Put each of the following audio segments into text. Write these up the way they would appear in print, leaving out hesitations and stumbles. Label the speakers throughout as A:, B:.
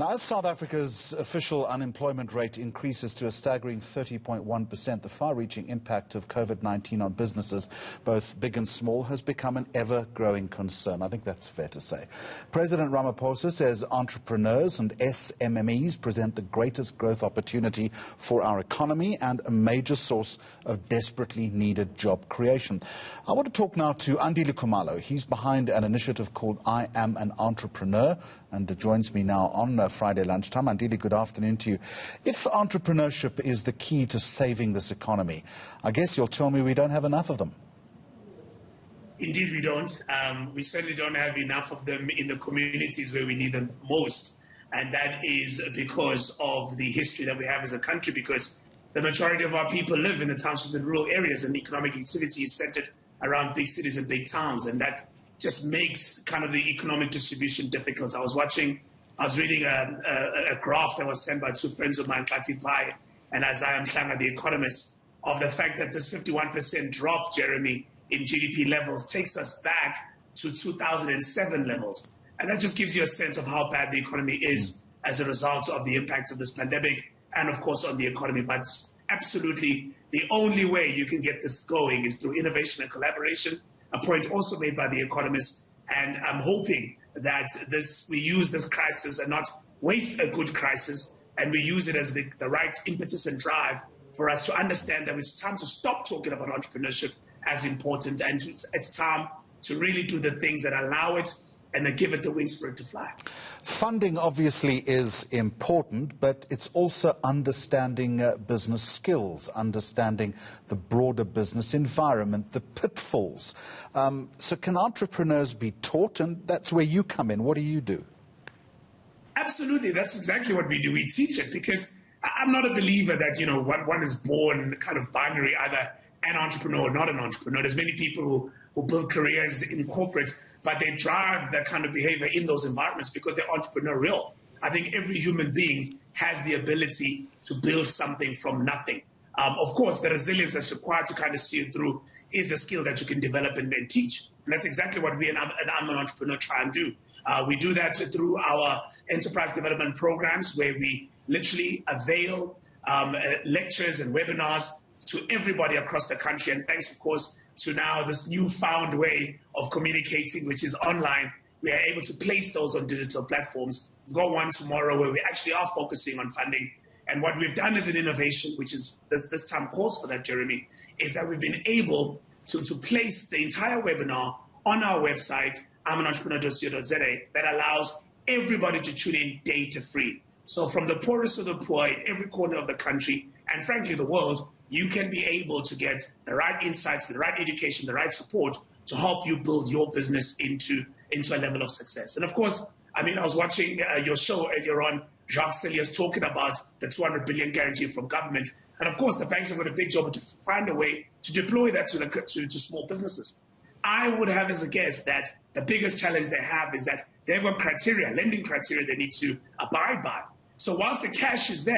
A: Now, as South Africa's official unemployment rate increases to a staggering 30.1%, the far-reaching impact of COVID-19 on businesses, both big and small, has become an ever-growing concern. I think that's fair to say. President Ramaphosa says entrepreneurs and SMMEs present the greatest growth opportunity for our economy and a major source of desperately needed job creation. I want to talk now to Andile Khumalo. He's behind an initiative called I Am an Entrepreneur and joins me now on Friday Lunchtime. Andile, good afternoon to you. If entrepreneurship is the key to saving this economy, I guess you'll tell me we don't have enough of them.
B: Indeed, we don't. We certainly don't have enough of them in the communities where we need them most. And that is because of the history that we have as a country, because the majority of our people live in the townships and rural areas, and economic activity is centered around big cities and big towns. And that just makes kind of the economic distribution difficult. I was reading a graph that was sent by two friends of mine, Kati Pai and Isaiah Mhlanga, the economist, of the fact that this 51% drop, Jeremy, in GDP levels takes us back to 2007 levels. And that just gives you a sense of how bad the economy is as a result of the impact of this pandemic and, of course, on the economy. But absolutely the only way you can get this going is through innovation and collaboration, a point also made by the economists. And I'm hoping that we use this crisis and not waste a good crisis, and we use it as the right impetus and drive for us to understand that it's time to stop talking about entrepreneurship as important, and it's time to really do the things that allow it and then give it the wings for it to fly.
A: Funding obviously is important, but it's also understanding business skills, understanding the broader business environment, the pitfalls. So can entrepreneurs be taught? And that's where you come in. What do you do?
B: Absolutely. That's exactly what we do. We teach it, because I'm not a believer that, one is born kind of binary, either an entrepreneur or not an entrepreneur. There's many people who build careers in corporate, but they drive that kind of behavior in those environments because they're entrepreneurial. I think every human being has the ability to build something from nothing. Of course, the resilience that's required to kind of see it through is a skill that you can develop and teach. And that's exactly what we and I'm an Entrepreneur try and do. We do that through our enterprise development programs, where we literally avail lectures and webinars to everybody across the country. And thanks, of course, to now this newfound way of communicating, which is online, we are able to place those on digital platforms. We've got one tomorrow where we actually are focusing on funding. And what we've done as an innovation, which is this time calls for that, Jeremy, is that we've been able to place the entire webinar on our website, imanentrepreneur.co.za, that allows everybody to tune in data-free. So from the poorest of the poor in every corner of the country, and frankly the world, you can be able to get the right insights, the right education, the right support to help you build your business into a level of success. And of course, I was watching your show earlier on, Jacques Selliers talking about the 200 billion guarantee from government. And of course, the banks have got a big job to find a way to deploy that to small businesses. I would have as a guess that the biggest challenge they have is that they've got lending criteria they need to abide by. So whilst the cash is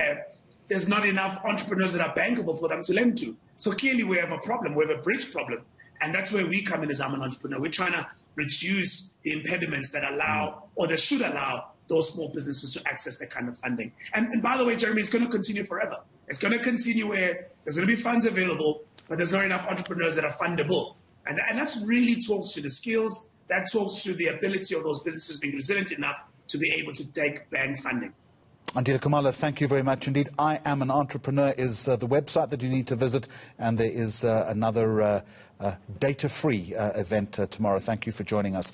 B: there's not enough entrepreneurs that are bankable for them to lend to. So clearly we have a problem, we have a bridge problem. And that's where we come in as I'm an Entrepreneur. We're trying to reduce the impediments that allow, or that should allow, those small businesses to access that kind of funding. And by the way, Jeremy, it's going to continue forever. It's going to continue where there's going to be funds available, but there's not enough entrepreneurs that are fundable. And that's really talks to the skills, that talks to the ability of those businesses being resilient enough to be able to take bank funding.
A: Andile Khumalo, thank you very much indeed. I Am an Entrepreneur is the website that you need to visit, and there is another data-free event tomorrow. Thank you for joining us.